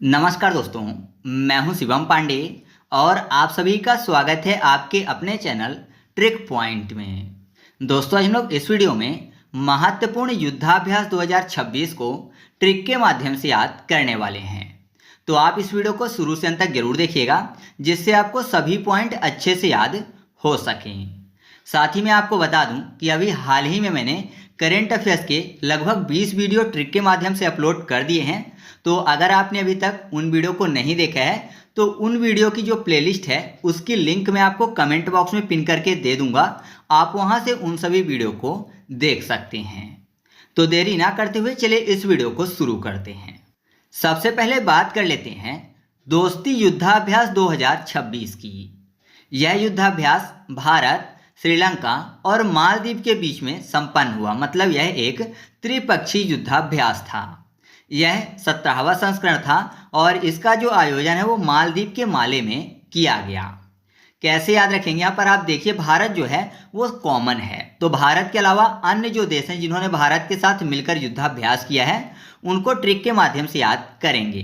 नमस्कार दोस्तों, मैं हूं शिवम पांडे और आप सभी का स्वागत है आपके अपने चैनल ट्रिक पॉइंट में। दोस्तों, आज हम लोग इस वीडियो में महत्वपूर्ण युद्धाभ्यास 2026 को ट्रिक के माध्यम से याद करने वाले हैं। तो आप इस वीडियो को शुरू से अंत तक जरूर देखिएगा, जिससे आपको सभी पॉइंट अच्छे से याद हो सकें। साथ ही मैं आपको बता दूं कि अभी हाल ही में मैंने करेंट अफेयर्स के लगभग 20 वीडियो ट्रिक के माध्यम से अपलोड कर दिए हैं। तो अगर आपने अभी तक उन वीडियो को नहीं देखा है तो उन वीडियो की जो प्लेलिस्ट है उसकी लिंक मैं आपको कमेंट बॉक्स में पिन करके दे दूंगा। आप वहां से उन सभी वीडियो को देख सकते हैं। तो देरी ना करते हुए चलिए इस वीडियो को शुरू करते हैं। सबसे पहले बात कर लेते हैं दोस्ती युद्धाभ्यास 2026 की। यह युद्धाभ्यास भारत, श्रीलंका और मालदीव के बीच में संपन्न हुआ। मतलब यह एक त्रिपक्षीय युद्धाभ्यास था। यह 17वां संस्करण था और इसका जो आयोजन है वो मालदीव के माले में किया गया। कैसे याद रखेंगे, यहाँ पर आप देखिए भारत जो है वो कॉमन है। तो भारत के अलावा अन्य जो देश हैं जिन्होंने भारत के साथ मिलकर युद्धाभ्यास किया है उनको ट्रिक के माध्यम से याद करेंगे।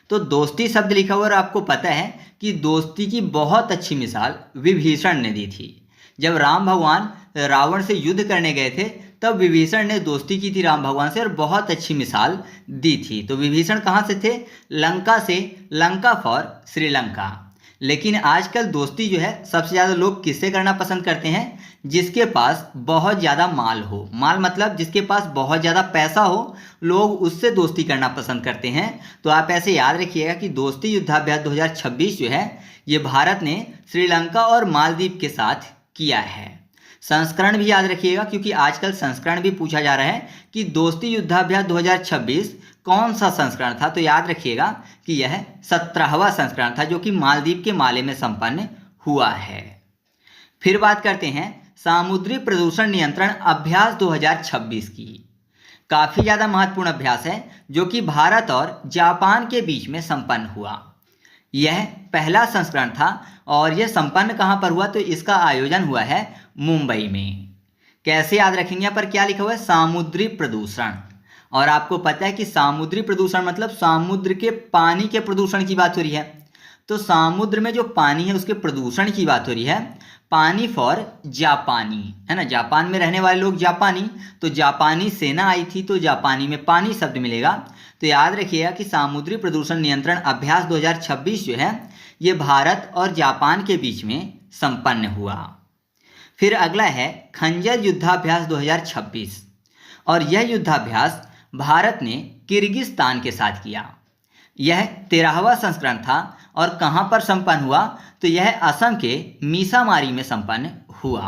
तो दोस्ती शब्द लिखा हुआ और आपको पता है कि दोस्ती की बहुत अच्छी मिसाल विभीषण ने दी थी। जब राम भगवान रावण से युद्ध करने गए थे तब विभीषण ने दोस्ती की थी राम भगवान से और बहुत अच्छी मिसाल दी थी। तो विभीषण कहाँ से थे? लंका से। लंका फॉर श्रीलंका। लेकिन आजकल दोस्ती जो है सबसे ज़्यादा लोग किससे करना पसंद करते हैं? जिसके पास बहुत ज़्यादा माल हो। माल मतलब जिसके पास बहुत ज़्यादा पैसा हो, लोग उससे दोस्ती करना पसंद करते हैं। तो आप ऐसे याद रखिएगा कि दोस्ती युद्धाभ्यास 2026 जो है ये भारत ने श्रीलंका और मालदीव के साथ किया है। संस्करण भी याद रखिएगा क्योंकि आजकल संस्करण भी पूछा जा रहा है कि दोस्ती युद्धाभ्यास 2026 कौन सा संस्करण था। तो याद रखिएगा कि यह 17वां संस्करण था जो कि मालदीव के माले में संपन्न हुआ है। फिर बात करते हैं समुद्री प्रदूषण नियंत्रण अभ्यास 2026 की। काफी ज्यादा महत्वपूर्ण अभ्यास है जो कि भारत और जापान के बीच में संपन्न हुआ। यह पहला संस्करण था और यह संपन्न कहां पर हुआ? तो इसका आयोजन हुआ है मुंबई में। कैसे याद रखेंगे? यहाँ पर क्या लिखा हुआ है? समुद्री प्रदूषण। और आपको पता है कि समुद्री प्रदूषण मतलब समुद्र के पानी के प्रदूषण की बात हो रही है। तो समुद्र में जो पानी है उसके प्रदूषण की बात हो रही है। पानी फॉर जापानी, है ना। जापान में रहने वाले लोग जापानी, तो जापानी सेना आई थी तो जापानी में पानी शब्द मिलेगा। तो याद रखिएगा कि समुद्री प्रदूषण नियंत्रण अभ्यास 2026 जो है ये भारत और जापान के बीच में संपन्न हुआ। फिर अगला है खंजर युद्धाभ्यास 2026 और यह युद्धाभ्यास भारत ने किर्गिस्तान के साथ किया। यह 13वां संस्करण था और कहां पर संपन्न हुआ? तो यह असम के मीसामारी में संपन्न हुआ।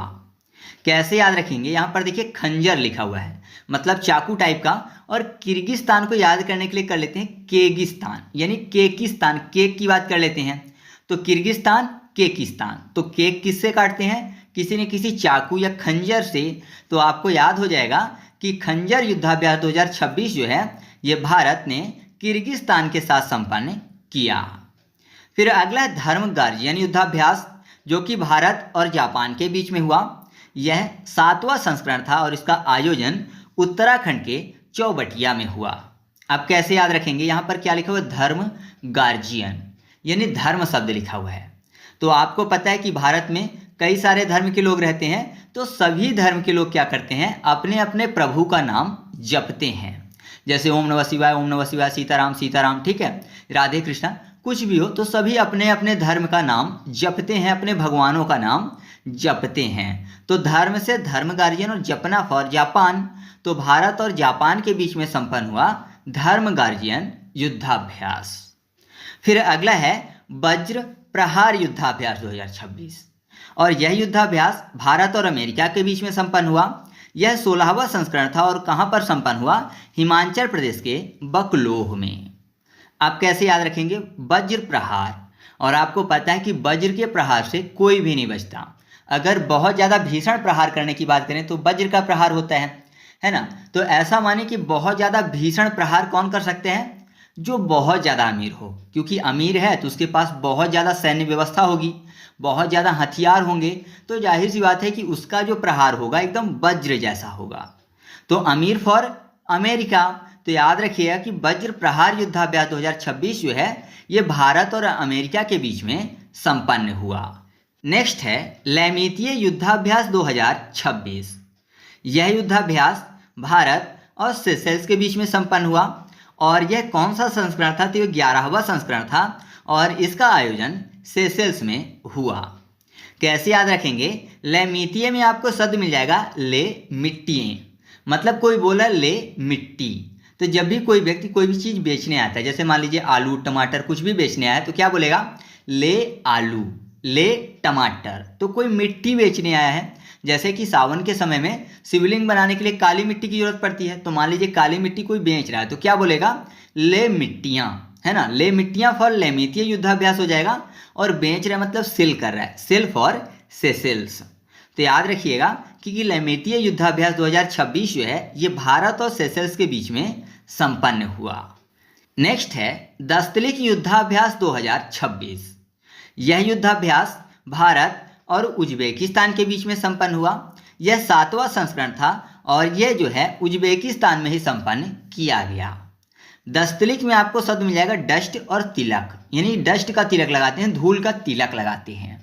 कैसे याद रखेंगे? यहाँ पर देखिए खंजर लिखा हुआ है मतलब चाकू टाइप का, और किर्गिस्तान को याद करने के लिए कर लेते हैं केगिस्तान, यानी केकिस्तान। केक की बात कर लेते हैं तो किर्गिस्तान, केकिस्तान। तो केक किससे काटते हैं? किसी न किसी चाकू या खंजर से। तो आपको याद हो जाएगा कि खंजर युद्धाभ्यास 2026 जो है ये भारत ने किर्गिस्तान के साथ संपन्न किया। फिर अगला है धर्म गार्जियन युद्धाभ्यास जो कि भारत और जापान के बीच में हुआ। यह 7वां संस्करण था और इसका आयोजन उत्तराखंड के चौबटिया में हुआ। अब कैसे याद रखेंगे? यहाँ पर क्या लिखा हुआ है? धर्म गार्जियन, यानी धर्म शब्द लिखा हुआ है। तो आपको पता है कि भारत में कई सारे धर्म के लोग रहते हैं, तो सभी धर्म के लोग क्या करते हैं? अपने अपने प्रभु का नाम जपते हैं। जैसे ओम नमः शिवाय, ओम नमः शिवाय, सीताराम सीताराम, ठीक है, राधे कृष्णा, कुछ भी हो, तो सभी अपने अपने धर्म का नाम जपते हैं, अपने भगवानों का नाम जपते हैं। तो धर्म से धर्म गार्जियन और जपना फॉर जापान। तो भारत और जापान के बीच में संपन्न हुआ धर्म गार्जियन युद्धाभ्यास। फिर अगला है वज्र प्रहार युद्धाभ्यास 2026 और यह युद्धाभ्यास भारत और अमेरिका के बीच में संपन्न हुआ। यह 16वां संस्करण था और कहां पर संपन्न हुआ? हिमाचल प्रदेश के बकलोह में। आप कैसे याद रखेंगे? वज्र प्रहार। और आपको पता है कि वज्र के प्रहार से कोई भी नहीं बचता। अगर बहुत ज्यादा भीषण प्रहार करने की बात करें तो वज्र का प्रहार होता है ना। तो ऐसा माने कि बहुत ज्यादा भीषण प्रहार कौन कर सकते हैं? जो बहुत ज्यादा अमीर हो, क्योंकि अमीर है तो उसके पास बहुत ज्यादा सैन्य व्यवस्था होगी, बहुत ज्यादा हथियार होंगे, तो जाहिर सी बात है कि उसका जो प्रहार होगा एकदम वज्र जैसा होगा। तो अमीर फॉर अमेरिका। तो तो याद रखिएगा कि वज्र प्रहार युद्धाभ्यास 2026 जो है ये भारत और अमेरिका के बीच में संपन्न हुआ। नेक्स्ट है लैमितीय युद्धाभ्यास 2026। यह युद्धाभ्यास भारत और सेशेल्स के बीच में संपन्न हुआ और यह कौन सा संस्करण था? तो यह 11वां संस्करण था और इसका आयोजन सेशेल्स में हुआ। कैसे याद रखेंगे? लैमितीय में आपको शब्द मिल जाएगा ले मिट्टियाँ, मतलब कोई बोला ले मिट्टी। तो जब भी कोई व्यक्ति कोई भी चीज़ बेचने आता है, जैसे मान लीजिए आलू टमाटर कुछ भी बेचने आया है, तो क्या बोलेगा? ले आलू, ले टमाटर। तो कोई मिट्टी बेचने आया है, जैसे कि सावन के समय में शिवलिंग बनाने के लिए काली मिट्टी की जरूरत पड़ती है, तो मान लीजिए काली मिट्टी कोई बेच रहा है तो क्या बोलेगा? ले मिट्टियाँ, है ना। ले मिट्टियाँ फॉर लैमितीय युद्धाभ्यास हो जाएगा। और बेच रहा है मतलब सेल कर रहा है, सेल फॉर सेशेल्स। तो याद रखिएगा कि लैमितीय युद्धाभ्यास 2026 जो है ये भारत और सेशेल्स के बीच में संपन्न हुआ। नेक्स्ट है दस्तलिक युद्धाभ्यास 2026। यह युद्धाभ्यास भारत और उज्बेकिस्तान के बीच में संपन्न हुआ। यह 7वां संस्करण था और यह जो है उज्बेकिस्तान में ही संपन्न किया गया। दस्तलिक में आपको शब्द मिल जाएगा डस्ट और तिलक, यानी डस्ट का तिलक लगाते हैं, धूल का तिलक लगाते हैं।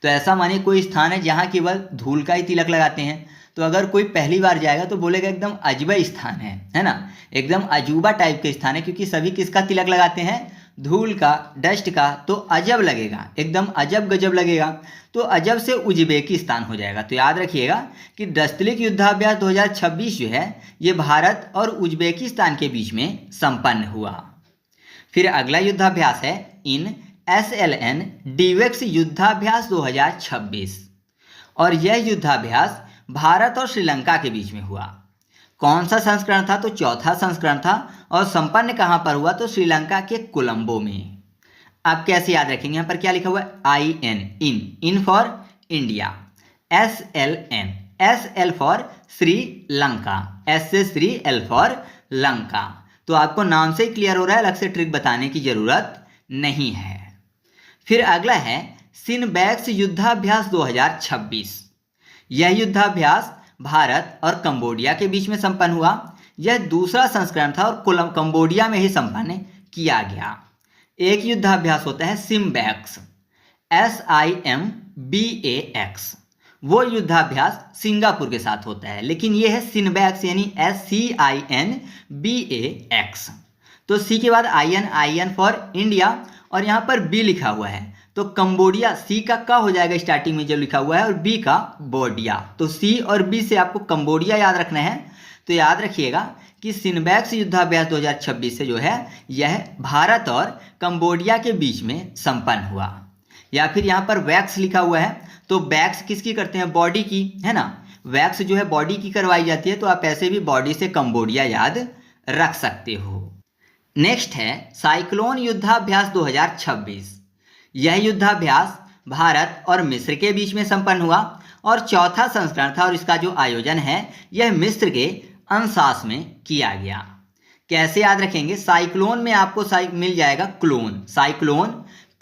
तो ऐसा मानिए कोई स्थान है जहाँ केवल धूल का ही तिलक लगाते हैं, तो अगर कोई पहली बार जाएगा तो बोलेगा एकदम अजूबा स्थान है ना, एकदम अजूबा टाइप के स्थान है, क्योंकि सभी किसका तिलक लगाते हैं? धूल का, डस्ट का। तो अजब लगेगा, एकदम अजब गजब लगेगा, तो अजब से उज्बेकिस्तान हो जाएगा। तो याद रखिएगा कि दस्तलिक युद्धाभ्यास 2026 जो है ये भारत और उज्बेकिस्तान के बीच में संपन्न हुआ। फिर अगला युद्धाभ्यास है इन SLN DIVEX युद्धाभ्यास 2026 और यह युद्धाभ्यास भारत और श्रीलंका के बीच में हुआ। कौन सा संस्करण था? तो 4था संस्करण था और संपन्न कहाँ पर हुआ? तो श्रीलंका के कोलंबो में। आप कैसे याद रखेंगे? यहाँ पर क्या लिखा हुआ है? IN, in for India. SLN, SL for Sri Lanka, S से श्री, L फॉर लंका। तो आपको नाम से ही क्लियर हो रहा है, अलग से ट्रिक बताने की जरूरत नहीं है। फिर अगला है सिनबैक्स युद्धाभ्यास 2026। यह युद्धाभ्यास भारत और कंबोडिया के बीच में संपन्न हुआ। यह दूसरा संस्करण था और कंबोडिया में ही संपन्न किया गया। एक युद्धाभ्यास होता है सिम्बैक्स, SIMBAX, वो युद्धाभ्यास सिंगापुर के साथ होता है, लेकिन यह है सिनबैक्स यानी SCINBAX। तो सी के बाद IN फॉर इंडिया और यहाँ पर बी लिखा हुआ है, तो कंबोडिया, सी का हो जाएगा स्टार्टिंग में जो लिखा हुआ है और बी का बोडिया, तो सी और बी से आपको कंबोडिया याद रखना है। तो याद रखिएगा कि सिनबैक्स युद्धाभ्यास 2026 से जो है यह भारत और कंबोडिया के बीच में संपन्न हुआ। या फिर यहाँ पर वैक्स लिखा हुआ है, तो वैक्स किसकी करते हैं? बॉडी की, है ना। वैक्स जो है बॉडी की करवाई जाती है, तो आप ऐसे भी बॉडी से कंबोडिया याद रख सकते हो। नेक्स्ट है साइक्लोन युद्धाभ्यास 2026। यह युद्धाभ्यास भारत और मिस्र के बीच में संपन्न हुआ और चौथा संस्करण था और इसका जो आयोजन है यह मिस्र के अंशास में किया गया। कैसे याद रखेंगे? साइक्लोन में आपको मिल जाएगा क्लोन, साइक्लोन,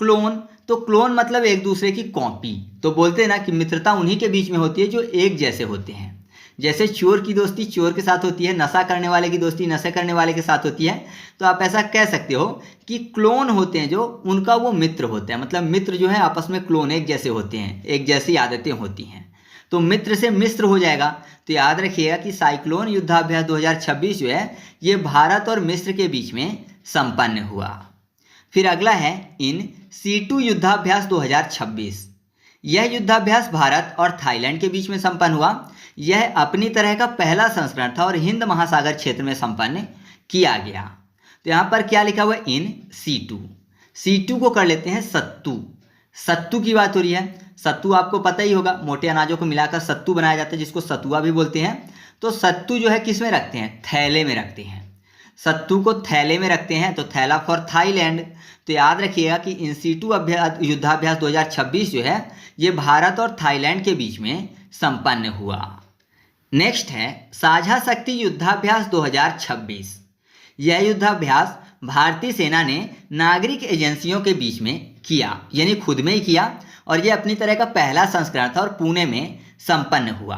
क्लोन। तो क्लोन मतलब एक दूसरे की कॉपी। तो बोलते हैं ना कि मित्रता उन्हीं के बीच में होती है जो एक जैसे होते हैं। जैसे चोर की दोस्ती चोर के साथ होती है, नशा करने वाले की दोस्ती नशा करने वाले के साथ होती है, तो आप ऐसा कह सकते हो कि क्लोन होते हैं जो उनका वो मित्र होते हैं, मतलब मित्र जो है आपस में क्लोन एक जैसे होते हैं, एक जैसी आदतें होती हैं, तो मित्र से मिस्र हो जाएगा। तो याद रखिएगा कि साइक्लोन युद्धाभ्यास 2026 जो है ये भारत और मिस्र के बीच में संपन्न हुआ। फिर अगला है इन C2 युद्धाभ्यास 2026। यह युद्धाभ्यास भारत और थाईलैंड के बीच में संपन्न हुआ। यह अपनी तरह का पहला संस्करण था और हिंद महासागर क्षेत्र में संपन्न किया गया। तो यहाँ पर क्या लिखा हुआ है? इन C2। C2 को कर लेते हैं सत्तू। सत्तू की बात हो रही है। सत्तू आपको पता ही होगा, मोटे अनाजों को मिलाकर सत्तू बनाया जाता है जिसको सतुआ भी बोलते हैं। तो सत्तू जो है किस में रखते हैं? थैले में रखते हैं। सत्तू को थैले में रखते हैं, तो थैला फॉर थाईलैंड। तो याद रखिएगा कि इन C2 युद्धाभ्यास 2026 जो है ये भारत और थाईलैंड के बीच में संपन्न हुआ। नेक्स्ट है साझा शक्ति युद्धाभ्यास 2026। यह युद्धाभ्यास भारतीय सेना ने नागरिक एजेंसियों के बीच में किया, यानी खुद में ही किया, और यह अपनी तरह का पहला संस्करण था और पुणे में संपन्न हुआ।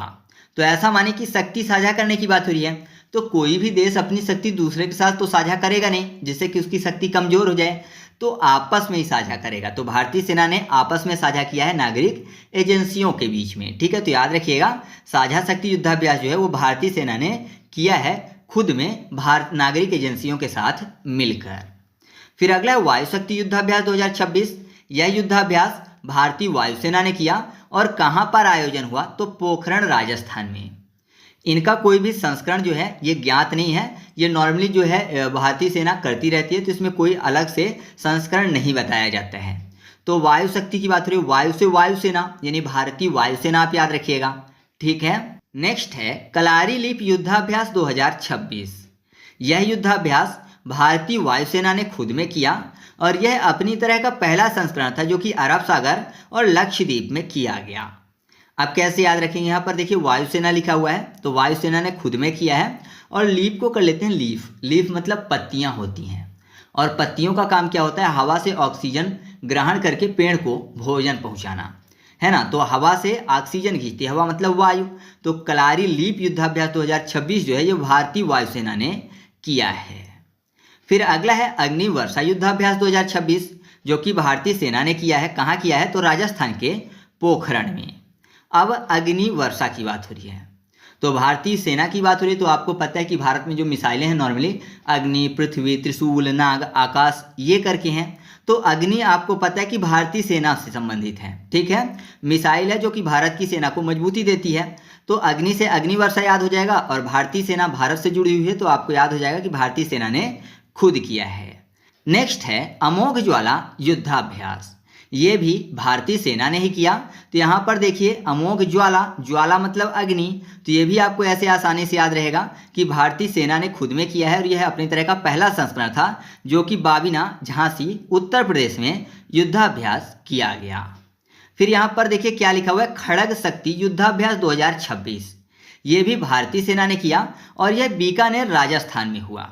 तो ऐसा माने कि शक्ति साझा करने की बात हो रही है, तो कोई भी देश अपनी शक्ति दूसरे के साथ तो साझा करेगा नहीं, जिससे कि उसकी शक्ति कमजोर हो जाए, तो आपस में ही साझा करेगा। तो भारतीय सेना ने आपस में साझा किया है नागरिक एजेंसियों के बीच में, ठीक है। तो याद रखिएगा, साझा शक्ति युद्धाभ्यास जो है वो भारतीय सेना ने किया है खुद में नागरिक एजेंसियों के साथ मिलकर। फिर अगला है वायु शक्ति युद्धाभ्यास 2026। यह युद्धाभ्यास भारतीय वायुसेना ने किया और कहां पर आयोजन हुआ, तो पोखरण राजस्थान में। इनका कोई भी संस्करण जो है ये ज्ञात नहीं है, ये नॉर्मली जो है भारतीय सेना करती रहती है, तो इसमें कोई अलग से संस्करण नहीं बताया जाता है। तो वायु शक्ति की बात हो रही है, वायु से वायुसेना यानी भारतीय वायुसेना आप याद रखिएगा, ठीक है। नेक्स्ट है कलारी लीप युद्धाभ्यास 2026। यह युद्धाभ्यास भारतीय वायुसेना ने खुद में किया और यह अपनी तरह का पहला संस्करण था जो कि अरब सागर और लक्षद्वीप में किया गया। अब कैसे याद रखेंगे, यहाँ पर देखिए वायुसेना लिखा हुआ है, तो वायुसेना ने खुद में किया है। और लीप को कर लेते हैं लीफ। लीफ मतलब पत्तियां होती हैं, और पत्तियों का काम क्या होता है, हवा से ऑक्सीजन ग्रहण करके पेड़ को भोजन पहुंचाना, है ना। तो हवा से ऑक्सीजन खींचती है, हवा मतलब वायु। तो कलारी लीप युद्धाभ्यास 2026 जो है ये भारतीय वायुसेना ने किया है। फिर अगला है अग्नि वर्षा युद्धाभ्यास 2026, जो कि भारतीय सेना ने किया है। कहाँ किया है, तो राजस्थान के पोखरण में। अब अग्नि वर्षा की बात हो रही है, तो भारतीय सेना की बात हो रही है। तो आपको पता है कि भारत में जो मिसाइलें हैं नॉर्मली अग्नि, पृथ्वी, त्रिशूल, नाग, आकाश ये करके हैं। तो अग्नि आपको पता है कि भारतीय सेना से संबंधित है, ठीक है। मिसाइल है जो कि भारत की सेना को मजबूती देती है। तो अग्नि से अग्नि वर्षा याद हो जाएगा, और भारतीय सेना भारत से जुड़ी हुई है, तो आपको याद हो जाएगा कि भारतीय सेना ने खुद किया है। नेक्स्ट है अमोघ ज्वाला युद्धाभ्यास। ये भी भारतीय सेना ने ही किया। तो यहाँ पर देखिए अमोघ ज्वाला, ज्वाला मतलब अग्नि, तो ये भी आपको ऐसे आसानी से याद रहेगा कि भारतीय सेना ने खुद में किया है, और यह अपनी तरह का पहला संस्करण था जो कि बाबिना, झांसी, उत्तर प्रदेश में युद्धाभ्यास किया गया। फिर यहाँ पर देखिए क्या लिखा हुआ है, खड़ग शक्ति युद्धाभ्यास 2026। ये भी भारतीय सेना ने किया और यह बीकानेर राजस्थान में हुआ।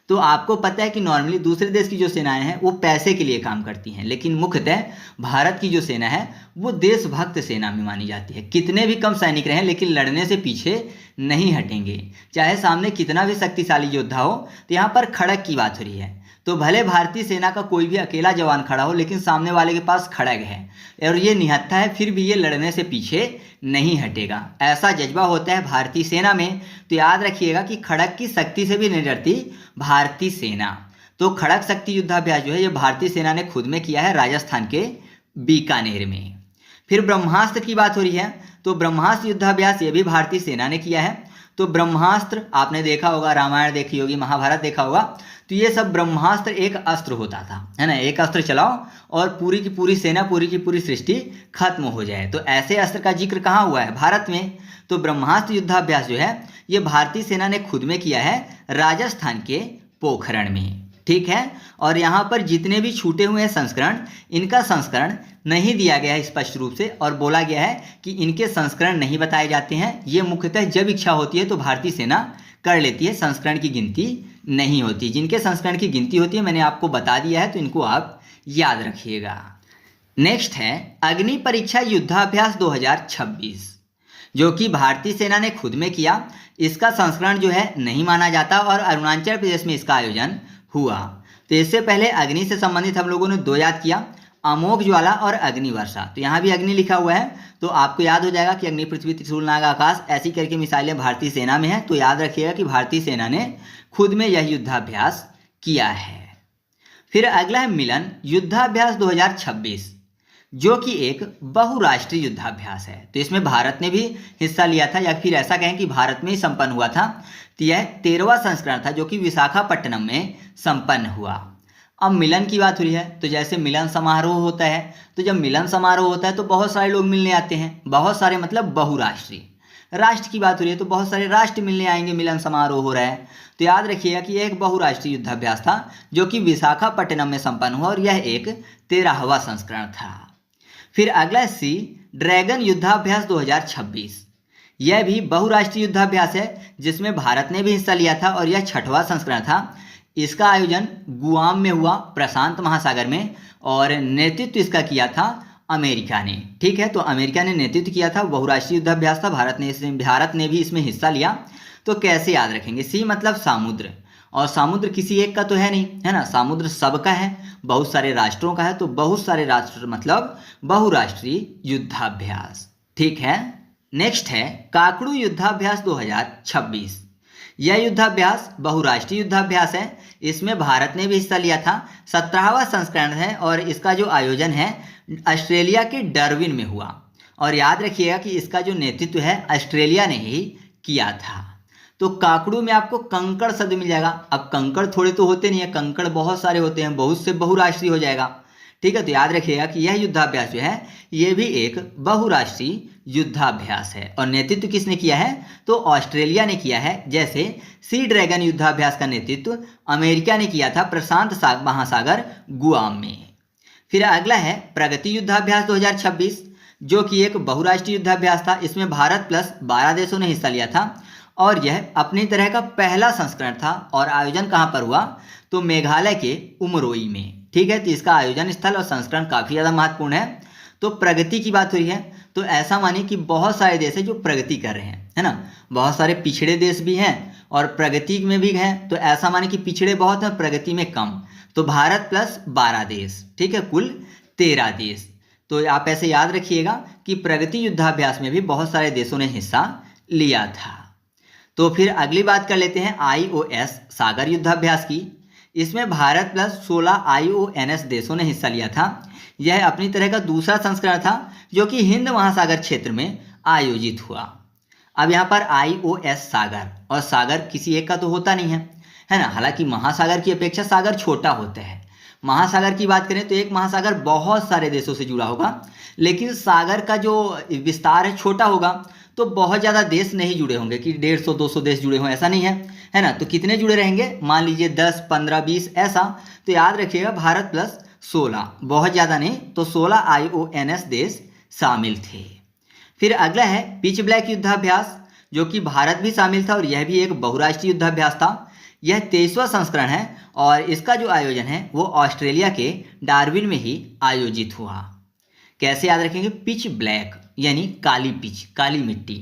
तो आपको पता है कि नॉर्मली दूसरे देश की जो सेनाएं हैं वो पैसे के लिए काम करती हैं, लेकिन मुख्यतः भारत की जो सेना है वो देशभक्त सेना में मानी जाती है। कितने भी कम सैनिक रहें लेकिन लड़ने से पीछे नहीं हटेंगे, चाहे सामने कितना भी शक्तिशाली योद्धा हो। तो यहाँ पर खड़ग की बात हो रही है, तो भले भारतीय सेना का कोई भी अकेला जवान खड़ा हो लेकिन सामने वाले के पास खड़ग है और ये निहत्था है, फिर भी ये लड़ने से पीछे नहीं हटेगा। ऐसा जज्बा होता है भारतीय सेना में। तो याद रखिएगा कि खड़ग की शक्ति से भी नहीं डरती भारतीय सेना। तो खड़ग शक्ति युद्धाभ्यास जो है ये भारतीय सेना ने खुद में किया है राजस्थान के बीकानेर में। फिर ब्रह्मास्त्र की बात हो रही है, तो ब्रह्मास्त्र युद्धाभ्यास ये भी भारतीय सेना ने किया है। तो ब्रह्मास्त्र आपने देखा होगा, रामायण देखी होगी, महाभारत देखा होगा। तो ये सब ब्रह्मास्त्र एक अस्त्र होता था, है ना। एक अस्त्र चलाओ और पूरी की पूरी सेना, पूरी की पूरी सृष्टि खत्म हो जाए। तो ऐसे अस्त्र का जिक्र कहाँ हुआ है, भारत में। तो ब्रह्मास्त्र युद्धाभ्यास जो है ये भारतीय सेना ने खुद में किया है राजस्थान के पोखरण में, ठीक है। और यहाँ पर जितने भी छूटे हुए हैं संस्करण, इनका संस्करण नहीं दिया गया है स्पष्ट रूप से, और बोला गया है कि इनके संस्करण नहीं बताए जाते हैं। ये मुख्यतः जब इच्छा होती है तो भारतीय सेना कर लेती है, संस्करण की गिनती नहीं होती। जिनके संस्करण की गिनती होती है मैंने आपको बता दिया है, तो इनको आप याद रखिएगा। नेक्स्ट है अग्नि परीक्षा युद्धाभ्यास 2026, जो कि भारतीय सेना ने खुद में किया। इसका संस्करण जो है नहीं माना जाता और अरुणाचल प्रदेश में इसका आयोजन हुआ। तो इससे पहले अग्नि से संबंधित हम लोगों ने दो याद किया, अमोघ ज्वाला और अग्नि वर्षा। तो यहाँ भी अग्नि लिखा हुआ है, तो आपको याद हो जाएगा कि अग्नि, पृथ्वी, त्रिशूल, नाग, आकाश ऐसी करके मिसाइलें भारतीय सेना में है। तो याद रखिएगा कि भारतीय सेना ने खुद में यह युद्धाभ्यास किया है। फिर अगला है मिलन युद्धाभ्यास 2026, जो कि एक बहुराष्ट्रीय युद्धाभ्यास है। तो इसमें भारत ने भी हिस्सा लिया था, या फिर ऐसा कहें कि भारत में ही संपन्न हुआ था। तो यह 13वां संस्करण था जो कि विशाखापट्टनम में संपन्न हुआ। अब मिलन की बात हो रही है, तो जैसे मिलन समारोह होता है, तो जब मिलन समारोह होता है तो बहुत सारे लोग मिलने आते हैं। बहुत सारे मतलब बहुराष्ट्रीय। राष्ट्र की बात हो रही है तो बहुत सारे राष्ट्र मिलने आएंगे, मिलन समारोह हो रहा है। तो याद रखिएगा कि यह एक बहुराष्ट्रीय युद्धाभ्यास था जो कि विशाखापट्टनम में संपन्न हुआ, और यह एक 13वां संस्करण था। फिर अगला सी ड्रैगन युद्धाभ्यास 2026। यह भी बहुराष्ट्रीय युद्धाभ्यास है जिसमें भारत ने भी हिस्सा लिया था, और यह 6वां संस्करण था। इसका आयोजन गुआम में हुआ, प्रशांत महासागर में, और नेतृत्व इसका किया था अमेरिका ने, ठीक है। तो अमेरिका ने नेतृत्व किया था, बहुराष्ट्रीय युद्धाभ्यास था, भारत ने भी इसमें हिस्सा लिया। तो कैसे याद रखेंगे? सी मतलब समुद्र, और समुद्र किसी एक का तो है नहीं, है ना, समुद्र सबका है, बहुत सारे राष्ट्रों का है, तो बहुत सारे राष्ट्र मतलब बहुराष्ट्रीय युद्धाभ्यास। ठीक है। नेक्स्ट है काकड़ू युद्धाभ्यास 2026। यह युद्धाभ्यास बहुराष्ट्रीय युद्धाभ्यास है, इसमें भारत ने भी हिस्सा लिया था। 17वां संस्करण है और इसका जो आयोजन है ऑस्ट्रेलिया के डार्विन में हुआ, और याद रखिएगा कि इसका जो नेतृत्व है ऑस्ट्रेलिया ने ही किया था। तो काकड़ू में आपको कंकड़ शब्द मिल जाएगा। अब कंकड़ थोड़े तो होते नहीं है, कंकड़ बहुत सारे होते हैं, बहुत से बहुराष्ट्रीय हो जाएगा। ठीक है, तो याद रखिएगा कि यह युद्धाभ्यास जो है ये भी एक बहुराष्ट्रीय युद्धाभ्यास है, और नेतृत्व किसने किया है? तो ऑस्ट्रेलिया ने किया है। जैसे सी ड्रैगन युद्धाभ्यास का नेतृत्व अमेरिका ने किया था प्रशांत महासागर गुआम में। फिर अगला है प्रगति युद्धाभ्यास 2026, जो कि एक बहुराष्ट्रीय युद्धाभ्यास था। इसमें भारत प्लस 12 देशों ने हिस्सा लिया था, और यह अपनी तरह का पहला संस्करण था, और आयोजन कहाँ पर हुआ? तो मेघालय के उमरोई में। ठीक है, तो इसका आयोजन स्थल और संस्करण काफ़ी ज़्यादा महत्वपूर्ण है। तो प्रगति की बात हो रही है, तो ऐसा मानिए कि बहुत सारे देश हैं जो प्रगति कर रहे हैं, है ना, बहुत सारे पिछड़े देश भी हैं और प्रगति में भी हैं। तो ऐसा मानिए कि पिछड़े बहुत हैं, प्रगति में कम, तो भारत प्लस 12 देश, ठीक है, कुल 13 देश। तो आप ऐसे याद रखिएगा कि प्रगति युद्धाभ्यास में भी बहुत सारे देशों ने हिस्सा लिया था। तो फिर अगली बात कर लेते हैं IOS सागर युद्धाभ्यास की। इसमें भारत प्लस 16 IONS देशों ने हिस्सा लिया था। यह अपनी तरह का दूसरा संस्करण था जो कि हिंद महासागर क्षेत्र में आयोजित हुआ। अब यहाँ पर IOS सागर, और सागर किसी एक का तो होता नहीं है ना, हालांकि महासागर की अपेक्षा सागर छोटा होता है। महासागर की बात करें तो एक महासागर बहुत सारे देशों से जुड़ा होगा, लेकिन सागर का जो विस्तार है छोटा होगा, तो बहुत ज़्यादा देश नहीं जुड़े होंगे कि 150-200 देश जुड़े हों, ऐसा नहीं है ना। तो कितने जुड़े रहेंगे? मान लीजिए 10, 15, 20 ऐसा। तो याद रखिएगा भारत प्लस 16, बहुत ज़्यादा नहीं, तो 16 IONS देश शामिल थे। फिर अगला है पिच ब्लैक युद्धाभ्यास, जो कि भारत भी शामिल था, और यह भी एक बहुराष्ट्रीय युद्धाभ्यास था। यह 23वां संस्करण है, और इसका जो आयोजन है वो ऑस्ट्रेलिया के डार्विन में ही आयोजित हुआ। कैसे याद रखेंगे? पिच ब्लैक यानी काली पिच, काली मिट्टी।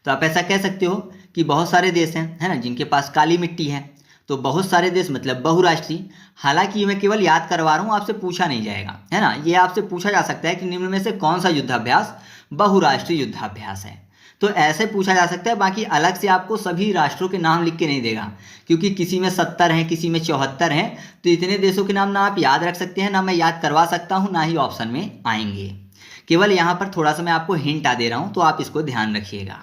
तो आप ऐसा कह सकते हो कि बहुत सारे देश हैं, है ना, जिनके पास काली मिट्टी है। तो बहुत सारे देश मतलब बहुराष्ट्रीय। हालांकि मैं केवल याद करवा रहा हूँ, आपसे पूछा नहीं जाएगा, है ना। ये आपसे पूछा जा सकता है कि निम्न में से कौन सा युद्धाभ्यास बहुराष्ट्रीय युद्धाभ्यास है, तो ऐसे पूछा जा सकता है। बाकी अलग से आपको सभी राष्ट्रों के नाम लिख के नहीं देगा, क्योंकि किसी में 70 हैं, किसी में 74 हैं। तो इतने देशों के नाम ना आप याद रख सकते हैं, ना मैं याद करवा सकता हूँ, ना ही ऑप्शन में आएंगे। केवल यहाँ पर थोड़ा सा मैं आपको हिंट दे रहा हूँ, तो आप इसको ध्यान रखिएगा।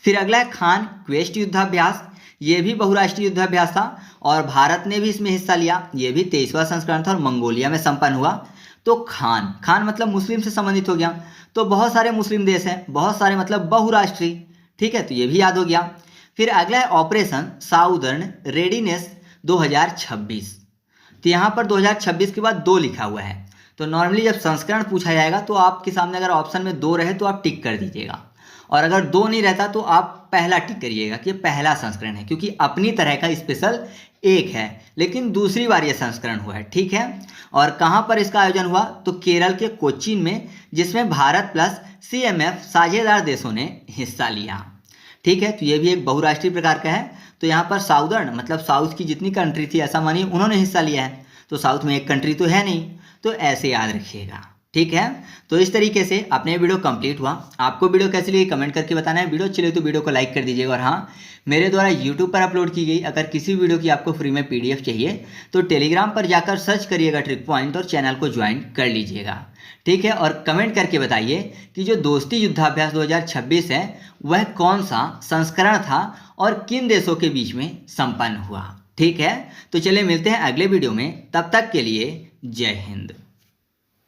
फिर अगला है खान क्वेस्ट युद्धाभ्यास। ये भी बहुराष्ट्रीय युद्धाभ्यास था, और भारत ने भी इसमें हिस्सा लिया। ये भी 23वां संस्करण था और मंगोलिया में संपन्न हुआ। तो खान, खान मतलब मुस्लिम से संबंधित हो गया, तो बहुत सारे मुस्लिम देश हैं, बहुत सारे मतलब बहुराष्ट्रीय। ठीक है, तो ये भी याद हो गया। फिर अगला है ऑपरेशन साउदर्न रेडीनेस 2026। तो यहाँ पर 2026 के बाद 2 लिखा हुआ है। तो नॉर्मली जब संस्करण पूछा जाएगा तो आपके सामने अगर ऑप्शन में 2 रहे तो आप टिक कर दीजिएगा, और अगर 2 नहीं रहता तो आप पहला टिक करिएगा कि पहला संस्करण है, क्योंकि अपनी तरह का स्पेशल एक है, लेकिन दूसरी बार यह संस्करण हुआ है। ठीक है, और कहाँ पर इसका आयोजन हुआ? तो केरल के कोचीन में, जिसमें भारत प्लस CMF साझेदार देशों ने हिस्सा लिया। ठीक है, तो ये भी एक बहुराष्ट्रीय प्रकार का है। तो यहाँ पर साउदर्न मतलब साउथ की जितनी कंट्री थी, ऐसा मानिए उन्होंने हिस्सा लिया है। तो साउथ में एक कंट्री तो है नहीं, तो ऐसे याद रखिएगा। ठीक है, तो इस तरीके से अपने वीडियो कंप्लीट हुआ। आपको वीडियो कैसी लगी कमेंट करके बताना है। वीडियो अच्छी लगी तो वीडियो को लाइक कर दीजिएगा, और हाँ, मेरे द्वारा यूट्यूब पर अपलोड की गई अगर किसी वीडियो की आपको फ्री में PDF चाहिए तो टेलीग्राम पर जाकर सर्च करिएगा ट्रिक पॉइंट, और चैनल को ज्वाइन कर लीजिएगा। ठीक है, और कमेंट करके बताइए कि जो दोस्ती युद्धाभ्यास 2026 है वह कौन सा संस्करण था और किन देशों के बीच में संपन्न हुआ। ठीक है, तो चलिए मिलते हैं अगले वीडियो में, तब तक के लिए जय हिंद।